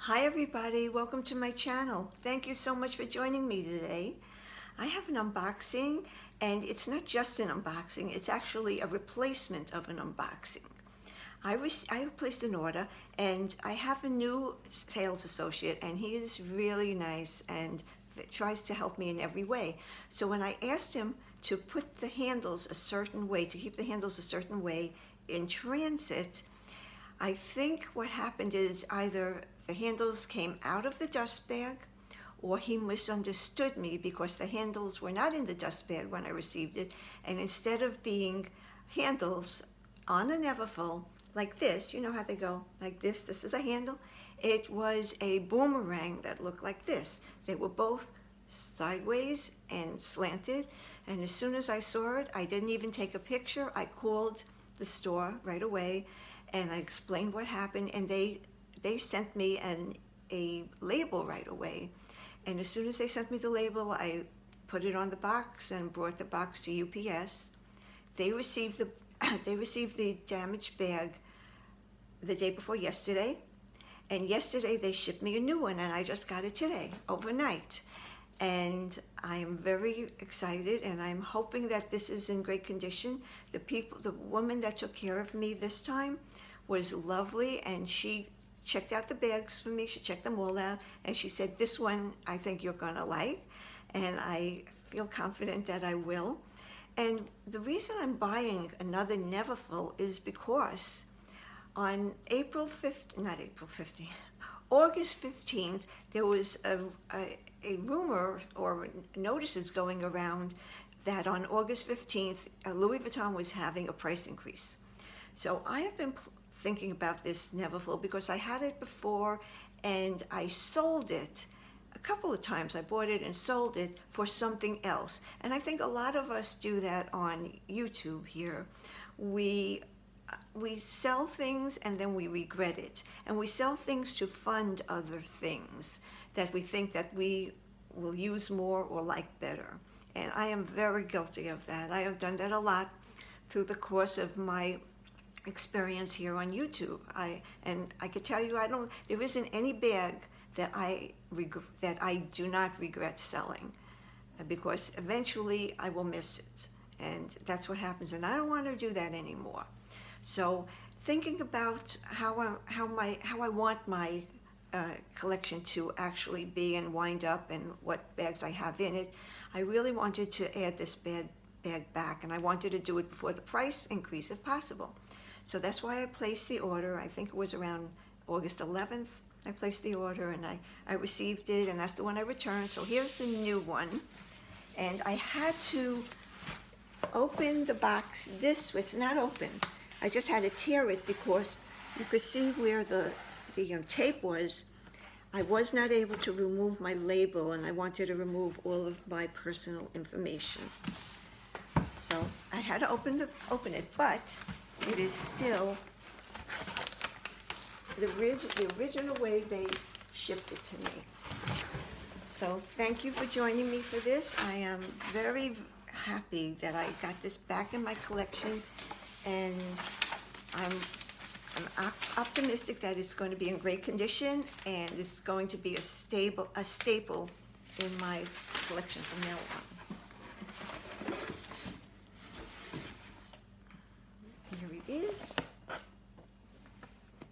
Hi everybody, welcome to my channel. Thank you so much for joining me today. I have an unboxing, and it's not just an unboxing, it's actually a replacement of an unboxing. I placed an order, and I have a new sales associate, and he is really nice and tries to help me in every way. So when I asked him to put the handles a certain way, to keep the handles a certain way in transit, I think what happened is either the handles came out of the dust bag, or he misunderstood me because the handles were not in the dust bag when I received it, and instead of being handles on a Neverfull like this, you know how they go like this is a handle, it was a boomerang that looked like this. They were both sideways and slanted, and as soon as I saw it, I didn't even take a picture. I called the store right away and I explained what happened, and they sent me a label right away. And as soon as they sent me the label, I put it on the box and brought the box to UPS. They received the damaged bag the day before yesterday, and yesterday they shipped me a new one, and I just got it today, overnight. And I am very excited, and I'm hoping that this is in great condition. The woman that took care of me this time was lovely, and she checked out the bags for me. She checked them all out, and she said, "This one I think you're gonna like," and I feel confident that I will. And the reason I'm buying another Neverfull is because on August 15th, there was a rumor or notices going around that on August 15th, Louis Vuitton was having a price increase. So I have been thinking about this Neverfull because I had it before and I sold it a couple of times. I bought it and sold it for something else. And I think a lot of us do that on YouTube here. We sell things and then we regret it. And we sell things to fund other things that we think that we will use more or like better. And I am very guilty of that. I have done that a lot through the course of my experience here on YouTube. I could tell you, there isn't any bag that I do not regret selling, because eventually I will miss it, and that's what happens, and I don't want to do that anymore. So thinking about how I want my collection to actually be and wind up, and what bags I have in it, I really wanted to add this bag back, and I wanted to do it before the price increase if possible. So that's why I placed the order. I think it was around August 11th. I placed the order, and I received it, and that's the one I returned. So here's the new one. And I had to open the box. It's not open. I just had to tear it because you could see where the tape was. I was not able to remove my label, and I wanted to remove all of my personal information. So I had to open it, but it is still the original way they shipped it to me. So thank you for joining me for this. I am very happy that I got this back in my collection, and I'm optimistic that it's going to be in great condition, and it's going to be a staple in my collection from now on. Here it is. All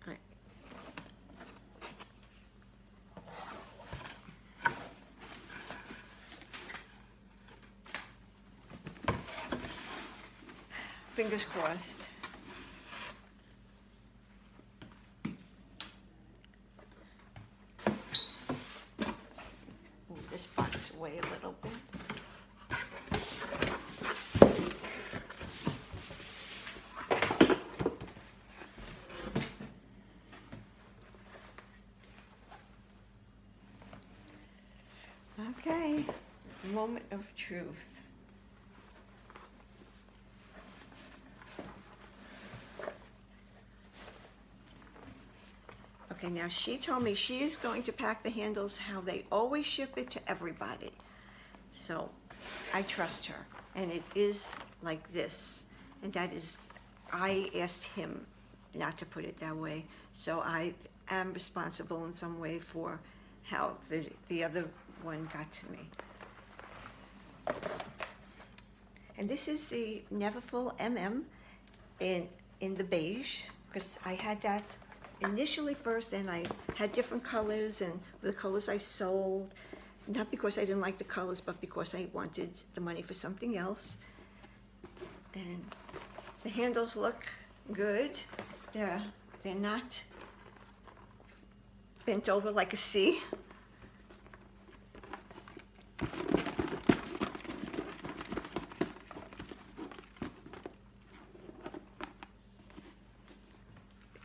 right. Fingers crossed. Move this box away a little bit. Okay, moment of truth. Okay, now she told me she is going to pack the handles how they always ship it to everybody. So I trust her, and it is like this. And that is, I asked him not to put it that way. So am responsible in some way for how the other one got to me. And this is the Neverfull MM in the beige, because I had that initially first, and I had different colors, and the colors I sold, not because I didn't like the colors, but because I wanted the money for something else. And the handles look good. They're not bent over like a C.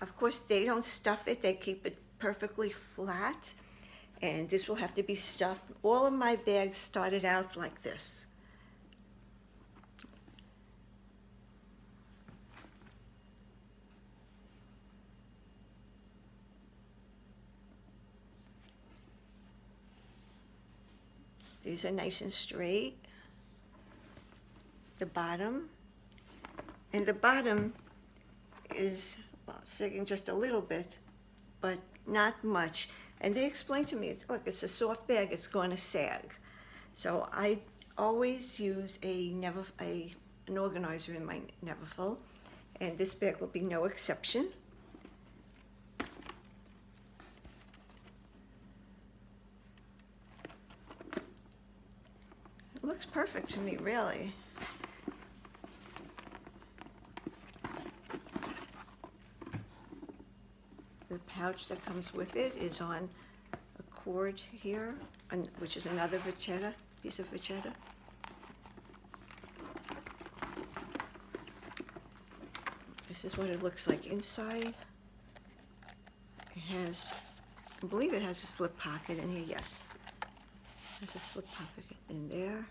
Of course, they don't stuff it, they keep it perfectly flat, and this will have to be stuffed. All of my bags started out like this. These are nice and straight. The bottom, and the bottom is, well, sagging just a little bit, but not much. And they explained to me, look, it's a soft bag, it's going to sag. So I always use an organizer in my Neverfull, and this bag will be no exception. It looks perfect to me, really. The pouch that comes with it is on a cord here, which is another vachetta, piece of vachetta. This is what it looks like inside. It has, I believe it has a slip pocket in here, yes. There's a slip pocket in there.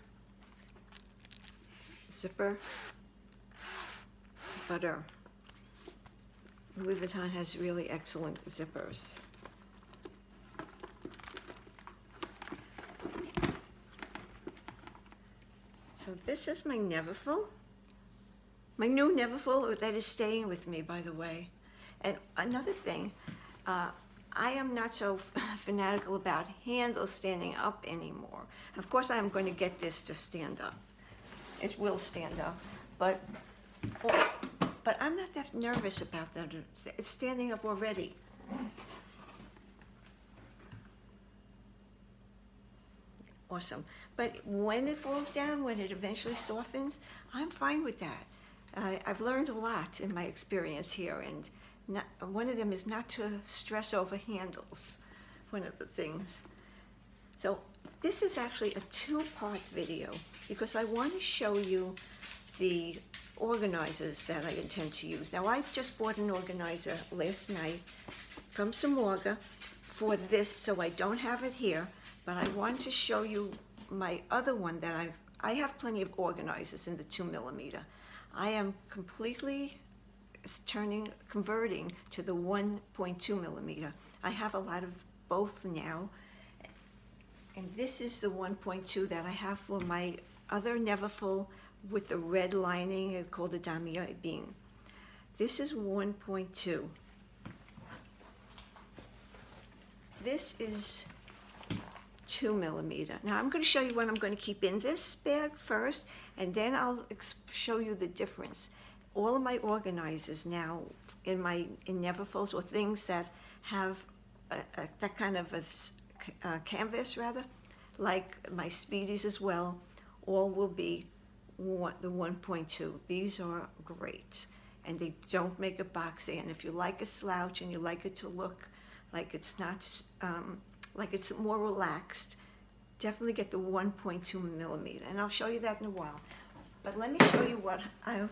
Zipper. Butter. Louis Vuitton has really excellent zippers. So this is my Neverfull. My new Neverfull that is staying with me, by the way. And another thing, I am not so fanatical about handles standing up anymore. Of course, I am going to get this to stand up. It will stand up, but I'm not that nervous about that. It's standing up already. Awesome. But when it falls down, when it eventually softens, I'm fine with that. I've learned a lot in my experience here, and one of them is not to stress over handles, one of the things. So this is actually a two-part video because I want to show you the organizers that I intend to use. Now, I just bought an organizer last night from Samorga for this, so I don't have it here, but I want to show you my other one that I have plenty of organizers in the 2mm. I am completely converting to the 1.2mm. I have a lot of both now, and this is the 1.2 that I have for my other Neverfull with the red lining called the Damier bean. This is 1.2. This is 2mm. Now I'm going to show you what I'm going to keep in this bag first, and then I'll show you the difference. All of my organizers now in Neverfulls, or things that have that kind of a canvas rather, like my Speedies as well, all will be the 1.2. These are great, and they don't make it boxy. And if you like a slouch and you like it to look like it's not, like it's more relaxed, definitely get the 1.2mm. And I'll show you that in a while. But let me show you what I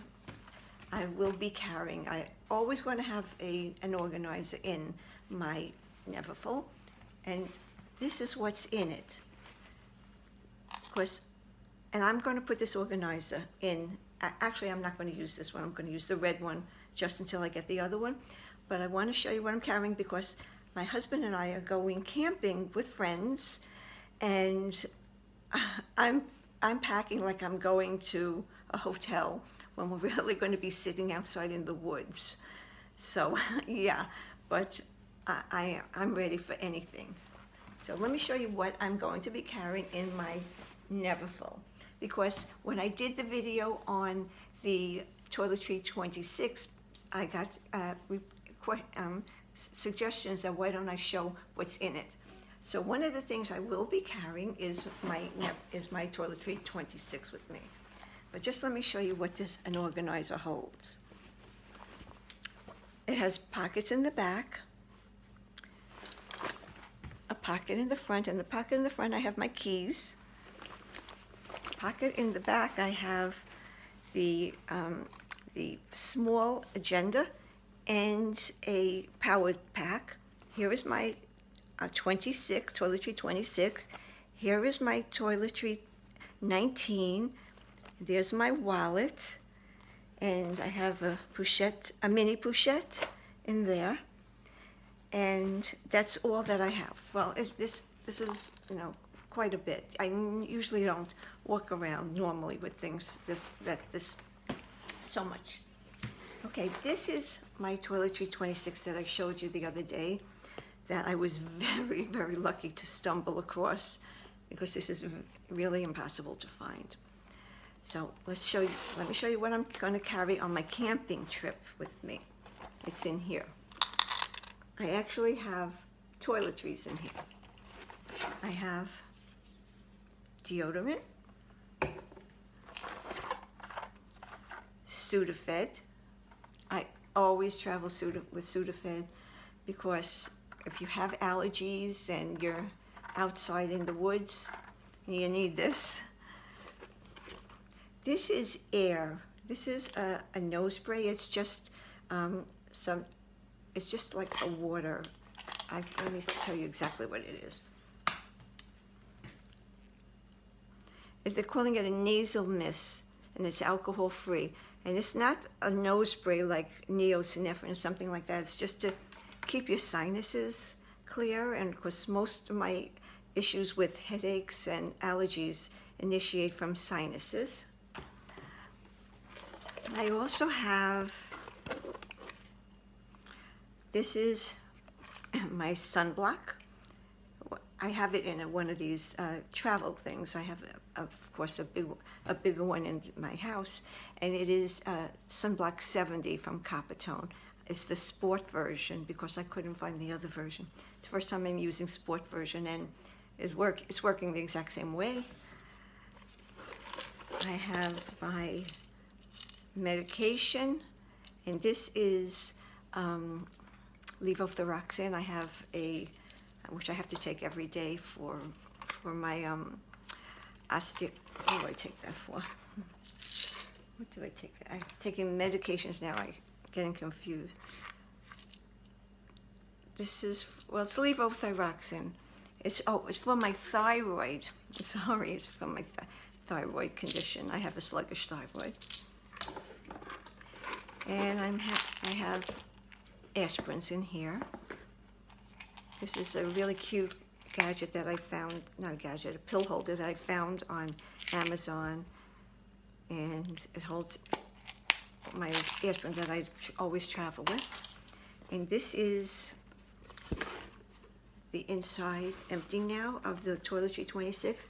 will be carrying. I always want to have an organizer in my Neverfull, and this is what's in it. Of course, and I'm going to put this organizer in. Actually, I'm not going to use this one. I'm going to use the red one just until I get the other one. But I want to show you what I'm carrying because my husband and I are going camping with friends, and I'm packing like I'm going to a hotel when we're really going to be sitting outside in the woods. So yeah, but I'm ready for anything. So let me show you what I'm going to be carrying in my Neverfull. Because when I did the video on the Toiletry 26, I got suggestions that why don't I show what's in it. So one of the things I will be carrying is my Toiletry 26 with me. But just let me show you what an organizer holds. It has pockets in the back, a pocket in the front. In the pocket in the front I have my keys. Pocket in the back I have the small agenda and a power pack. Here is my Toiletry 26. Here is my Toiletry 19. There's my wallet, and I have a Pochette, a mini Pochette in there, and that's all that I have. Well, this is, you know, quite a bit. I usually don't walk around normally with things this so much. Okay, this is my Toiletry 26 that I showed you the other day, that I was very, very lucky to stumble across, because this is really impossible to find. So let me show you what I'm going to carry on my camping trip with me. It's in here. I actually have toiletries in here. I have deodorant, Sudafed. I always travel with Sudafed, because if you have allergies and you're outside in the woods, you need this. This is air. This is a nose spray. It's just it's just like a water. Let me tell you exactly what it is. They're calling it a nasal mist, and it's alcohol free. And it's not a nose spray like neosinephrine or something like that. It's just to keep your sinuses clear, and of course most of my issues with headaches and allergies initiate from sinuses. I also have, this is my sunblock. I have it in one of these travel things. I have, of course, a bigger one in my house, and it is Sunblock 70 from Coppertone. It's the sport version, because I couldn't find the other version. It's the first time I'm using sport version, and it's working the exact same way. I have my medication, and this is levothyroxine. I have which I have to take every day for my osteo. What do I take that for? What do I take? I'm taking medications now. I'm getting confused. This is, well, it's levothyroxine. It's for my thyroid. Sorry, it's for my thyroid condition. I have a sluggish thyroid. And I have aspirins in here. This is a really cute gadget that I found, not a gadget, a pill holder that I found on Amazon. And it holds my aspirin that I always travel with. And this is the inside, empty now, of the Toiletry 26.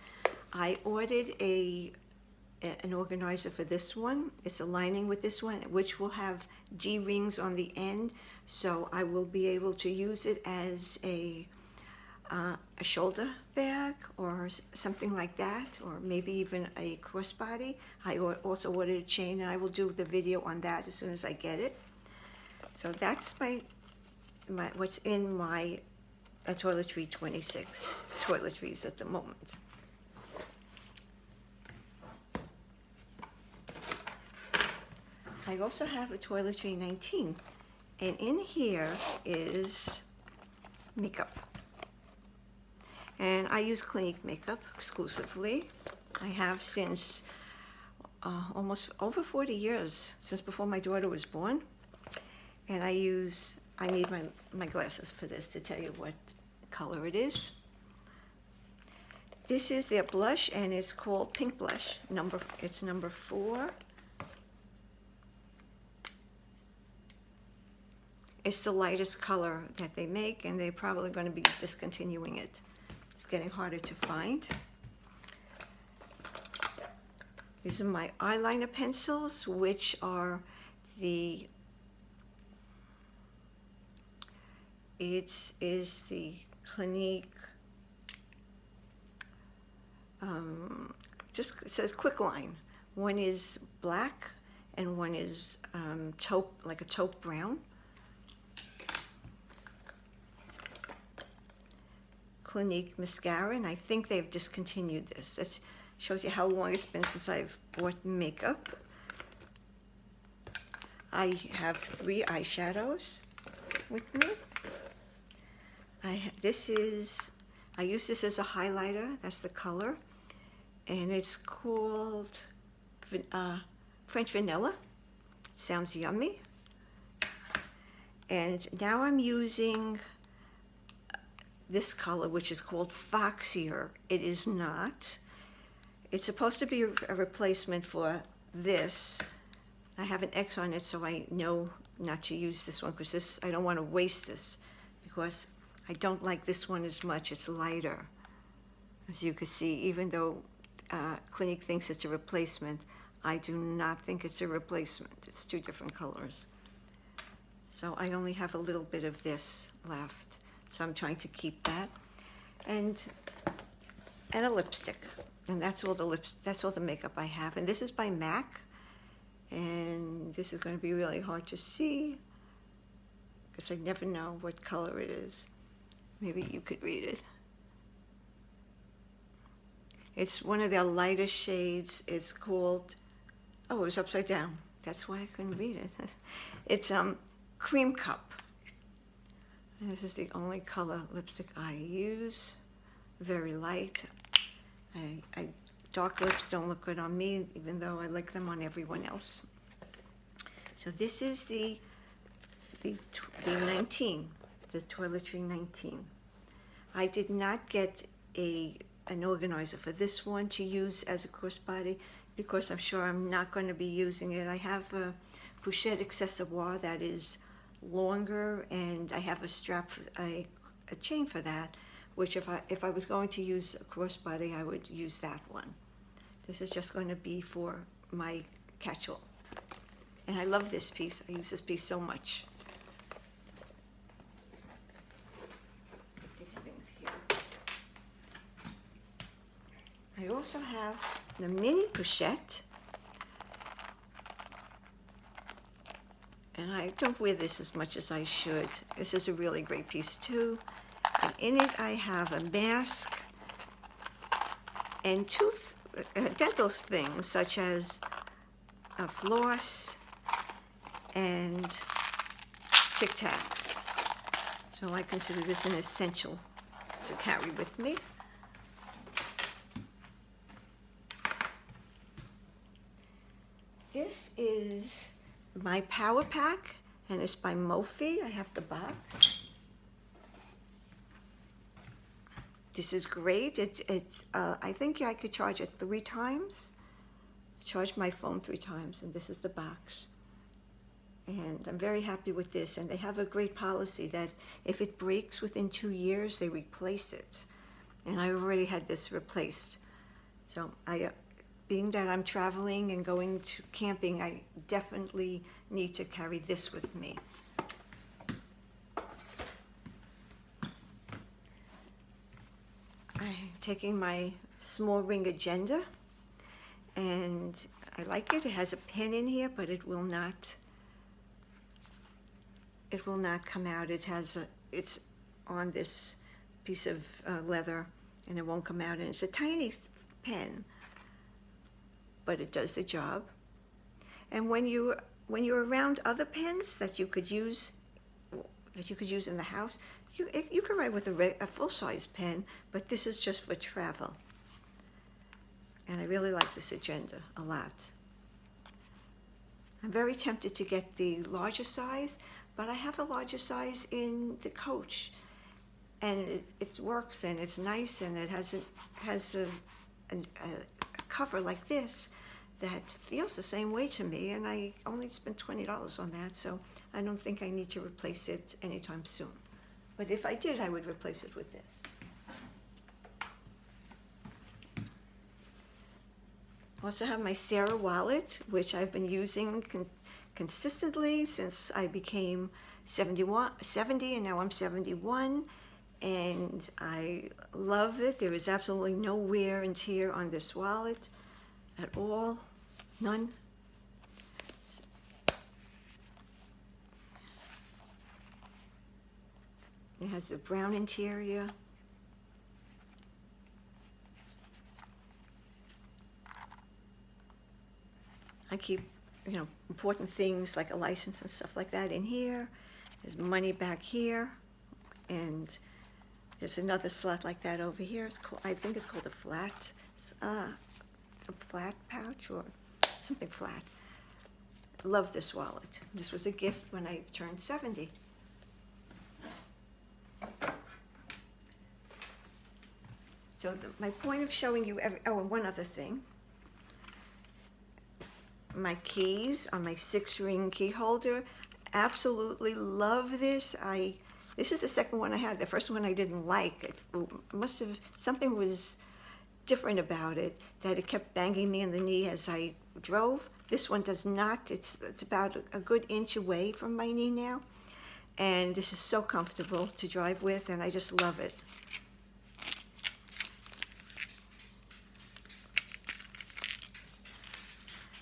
I ordered an organizer for this one. It's aligning with this one, which will have D-rings on the end, so I will be able to use it as a shoulder bag or something like that, or maybe even a crossbody. I also ordered a chain, and I will do the video on that as soon as I get it. So that's what's in my Toiletry 26 toiletries at the moment. I also have a Toiletry 19, and in here is makeup. And I use Clinique makeup exclusively. I have since almost over 40 years, since before my daughter was born. And I need my glasses for this to tell you what color it is. This is their blush, and it's called Pink Blush. It's number 4. It's the lightest color that they make, and they're probably going to be discontinuing it. It's getting harder to find. These are my eyeliner pencils, which are it is the Clinique, just it says quick line. One is black and one is taupe, like a taupe brown. Clinique mascara, and I think they've discontinued this. That shows you how long it's been since I've bought makeup. I have 3 eyeshadows with me. I use this as a highlighter. That's the color, and it's called French Vanilla. Sounds yummy. And now I'm using this color, which is called Foxier. It is not. It's supposed to be a replacement for this. I have an X on it, so I know not to use this one, because this, I don't want to waste this, because I don't like this one as much. It's lighter, as you can see. Even though Clinique thinks it's a replacement, I do not think it's a replacement. It's 2 different colors. So I only have a little bit of this left. So I'm trying to keep that, and a lipstick, and that's all the makeup I have. And this is by MAC, and this is going to be really hard to see because I never know what color it is. Maybe you could read it. It's one of their lighter shades. It's called, oh, it was upside down. That's why I couldn't read it. It's Cream Cup. And this is the only color lipstick I use. Very light. Dark lips don't look good on me, even though I like them on everyone else. So this is the 19, the Toiletry 19. I did not get an organizer for this one to use as a crossbody, because I'm sure I'm not going to be using it. I have a Pochette accessoire that is longer, and I have a strap, a chain for that, which if I was going to use a crossbody, I would use that one. This is just going to be for my catch-all. And I love this piece. I use this piece so much. These things here. I also have the mini Pochette. And I don't wear this as much as I should. This is a really great piece too. And in it I have a mask and dental things such as a floss and Tic Tacs. So I consider this an essential to carry with me. This is my power pack, and it's by Mophie. I have the box. This is great. I think I could charge it 3 times. Charge my phone 3 times, and this is the box. And I'm very happy with this. And they have a great policy that if it breaks within 2 years, they replace it. And I already had this replaced. So being that I'm traveling and going to camping, I definitely need to carry this with me. I'm taking my small ring agenda, and I like it. It has a pen in here, but it will not come out. It's on this piece of leather, and it won't come out. And it's a tiny pen, but it does the job. And when you're around other pens that you could use in the house, you can write with a full-size pen, but this is just for travel. And I really like this agenda a lot. I'm very tempted to get the larger size, but I have a larger size in the Coach, and it works, and it's nice, and it has a cover like this that feels the same way to me, and I only spent $20 on that, so I don't think I need to replace it anytime soon. But if I did, I would replace it with this. Also have my Sara Wallet, which I've been using consistently since I became 70, and now I'm 71, and I love it. There is absolutely no wear and tear on this wallet at all, none. It has the brown interior. I keep, important things like a license and stuff like that in here. There's money back here, and there's another slot like that over here. It's called, I think it's called a flat pouch or something flat. Love this wallet. This was a gift when I turned 70. So my point of showing you, and one other thing. My keys on my 6-ring key holder. Absolutely love this. This is the second one I had. The first one I didn't like. It something was different about it, that it kept banging me in the knee as I drove. This one does not. It's about a good inch away from my knee now. And this is so comfortable to drive with, and I just love it.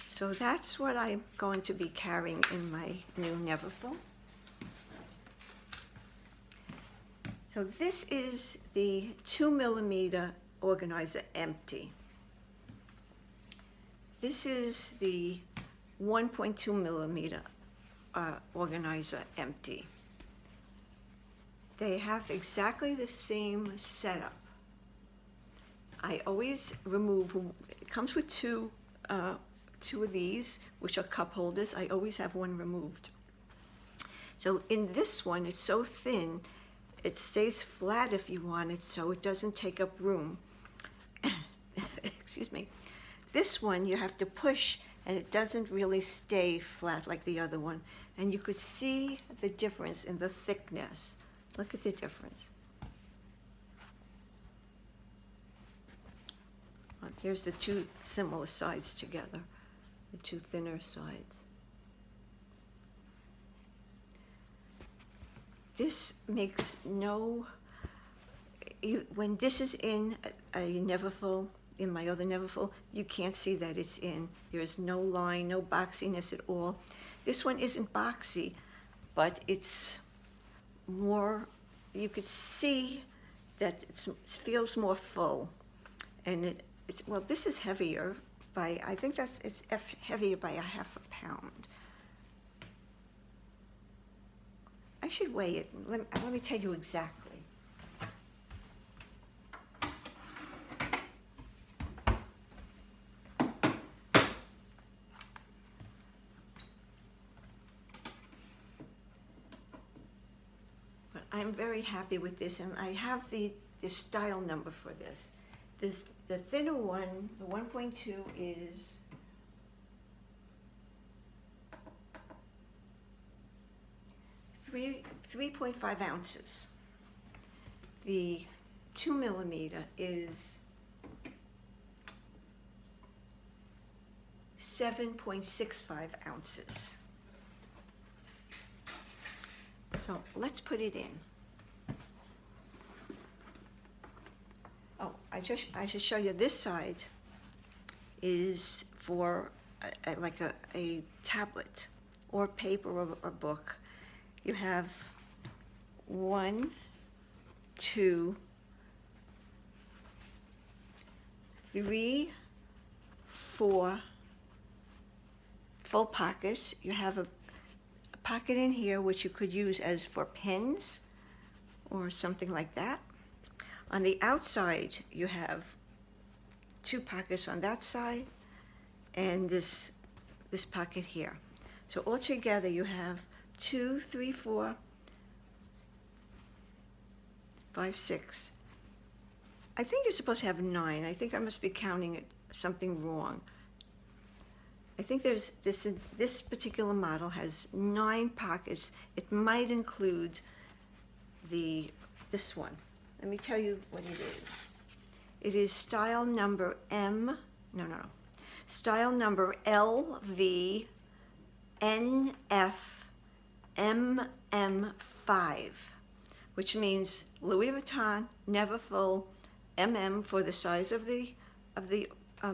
So that's what I'm going to be carrying in my new Neverfull. So this is the 2mm organizer empty. This is the 1.2mm organizer empty. They have exactly the same setup. I always remove, it comes with two of these, which are cup holders. I always have one removed. So in this one, it's so thin, it stays flat if you want it, so it doesn't take up room. Excuse me. This one you have to push, and it doesn't really stay flat like the other one. And you could see the difference in the thickness. Look at the difference. Here's the two similar sides together. The two thinner sides. This makes when this is in a Neverfull, in my other Neverfull, you can't see that it's in. There's no line, no boxiness at all. This one isn't boxy, but it's more, you could see that it feels more full. And well, this is heavier by, I think it's heavier by 1/2 pound. I should weigh it. Let me tell you exactly. But I'm very happy with this, and I have the style number for this. The thinner one, the 1.2, is 3.5 ounces. The 2mm is 7.65 ounces. So let's put it in. Oh, I should show you this side is for like a tablet or paper or book. You have 1, 2, 3, 4 full pockets. You have a pocket in here which you could use as for pens or something like that. On the outside, you have 2 pockets on that side and this pocket here. So altogether, you have 2, 3, 4, 5, 6. I think you're supposed to have 9. I think I must be counting something wrong. I think there's this particular model has 9 pockets. It might include this one. Let me tell you what it is. It is style number style number LV MM5, which means Louis Vuitton Neverfull MM for the size of the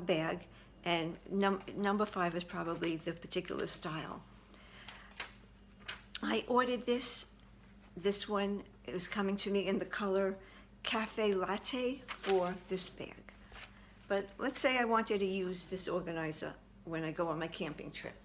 bag, and number 5 is probably the particular style. I ordered this one. It was coming to me in the color Cafe Latte for this bag. But let's say I wanted to use this organizer when I go on my camping trip.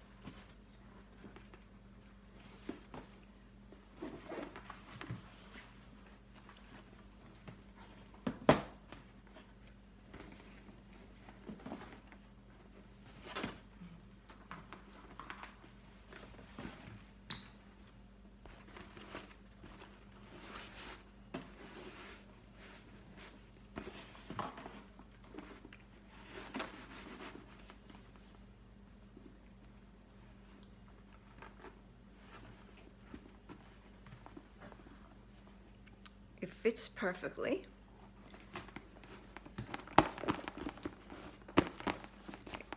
It fits perfectly.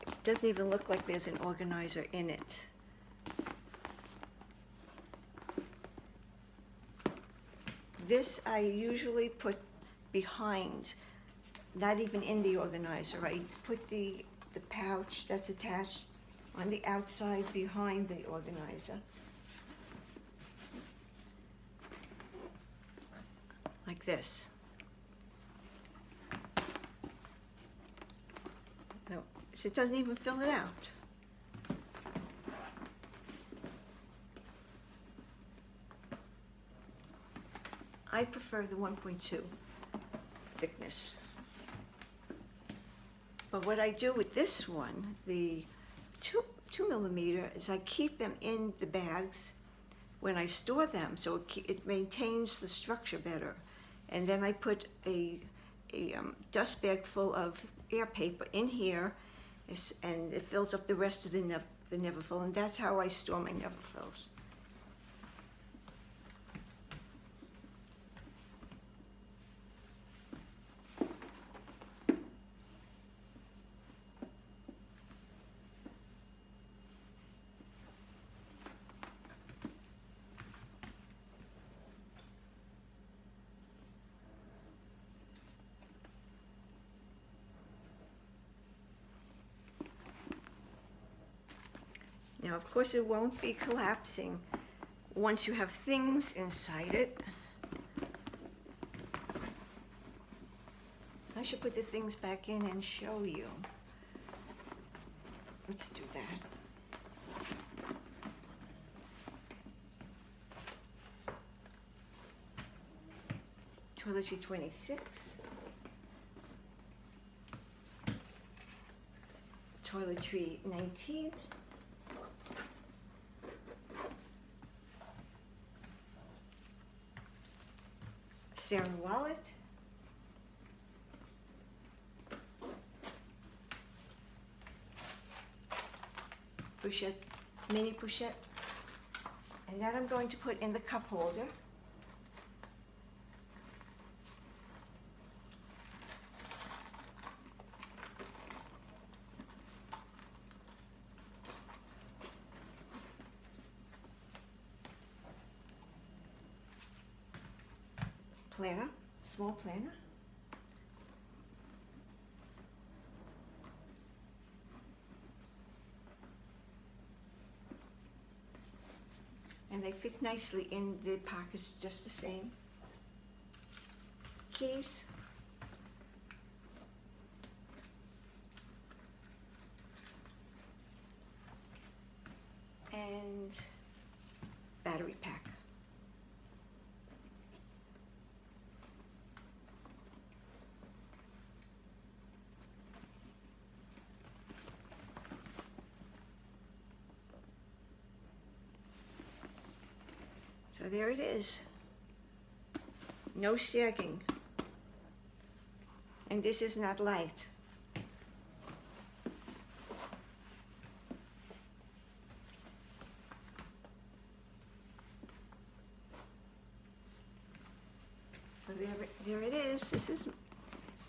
It doesn't even look like there's an organizer in it. This I usually put behind, not even in the organizer. I put the pouch that's attached on the outside behind the organizer. Like this. No, so it doesn't even fill it out. I prefer the 1.2 thickness. But what I do with this one, the 2 millimeter, is I keep them in the bags when I store them, so it maintains the structure better. And then I put a dust bag full of air paper in here, and it fills up the rest of the Neverfull, and that's how I store my Neverfulls. Now, of course, it won't be collapsing once you have things inside it. I should put the things back in and show you. Let's do that. Toiletry 26. Toiletry 19. Sara Wallet. Pochette, mini pochette. And that I'm going to put in the cup holder. Planner, small planner. And they fit nicely in the pockets just the same. Keys. And battery pack. So there it is. No sagging. And this is not light.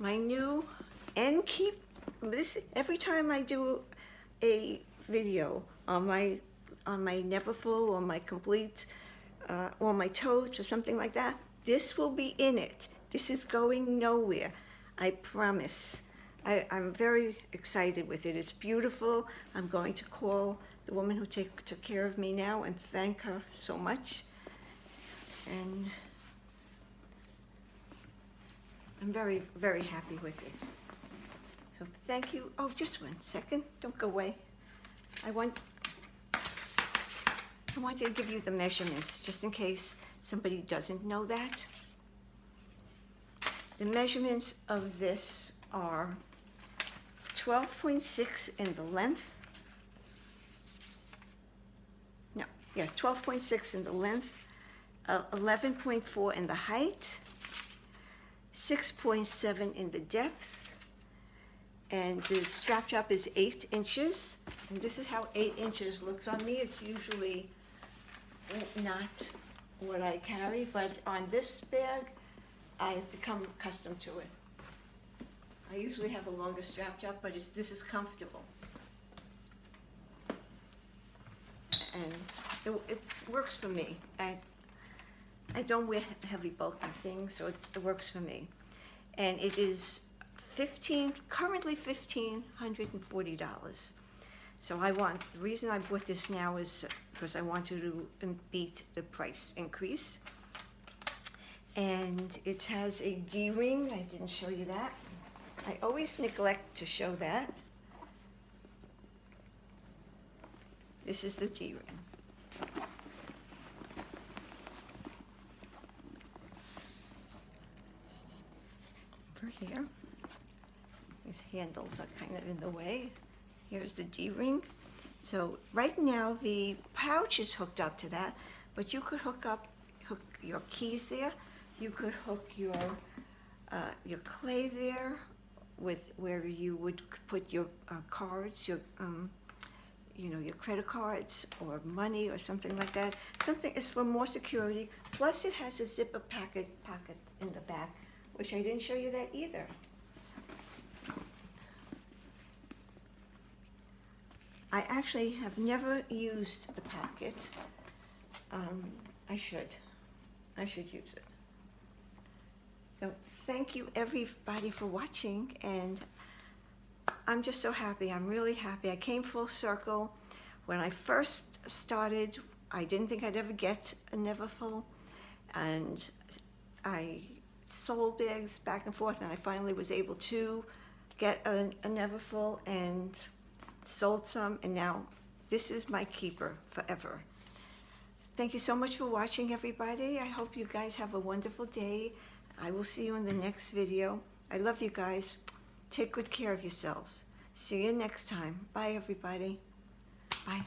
my new and keep this every time I do a video on my Neverfull or my complete or my totes or something like that. This will be in it. This is going nowhere. I promise. I'm very excited with it. It's beautiful. I'm going to call the woman who took care of me now and thank her so much. And I'm very, very happy with it. So thank you. Oh, just 1 second. Don't go away. I wanted to give you the measurements just in case somebody doesn't know that. The measurements of this are 12.6 in the length. No, yes, 12.6 in the length, 11.4 in the height, 6.7 in the depth, and the strap top is 8 inches. And this is how 8 inches looks on me. It's usually not what I carry, but on this bag, I've become accustomed to it. I usually have a longer strap top, but this is comfortable. And it works for me. I don't wear heavy bulky things, so it works for me. And it is currently $1,540. So the reason I bought this now is because I wanted to beat the price increase. And it has a D-ring. I didn't show you that. I always neglect to show that. This is the D-ring. Over here. These handles are kind of in the way. Here's the D-ring. So right now the pouch is hooked up to that, but you could hook your keys there. You could hook your clay there, with where you would put your cards, your credit cards or money or something like that. Something is for more security. Plus, it has a zipper pocket in the back, which I didn't show you that either. I actually have never used the pocket. I should use it. So thank you everybody for watching, and I'm just so happy. I'm really happy. I came full circle. When I first started, I didn't think I'd ever get a Neverfull, and I sold bags back and forth, and I finally was able to get a Neverfull and sold some, and now this is my keeper forever. Thank you so much for watching, everybody. I hope you guys have a wonderful day. I will see you in the next video. I love you guys. Take good care of yourselves. See you next time. Bye, everybody. Bye.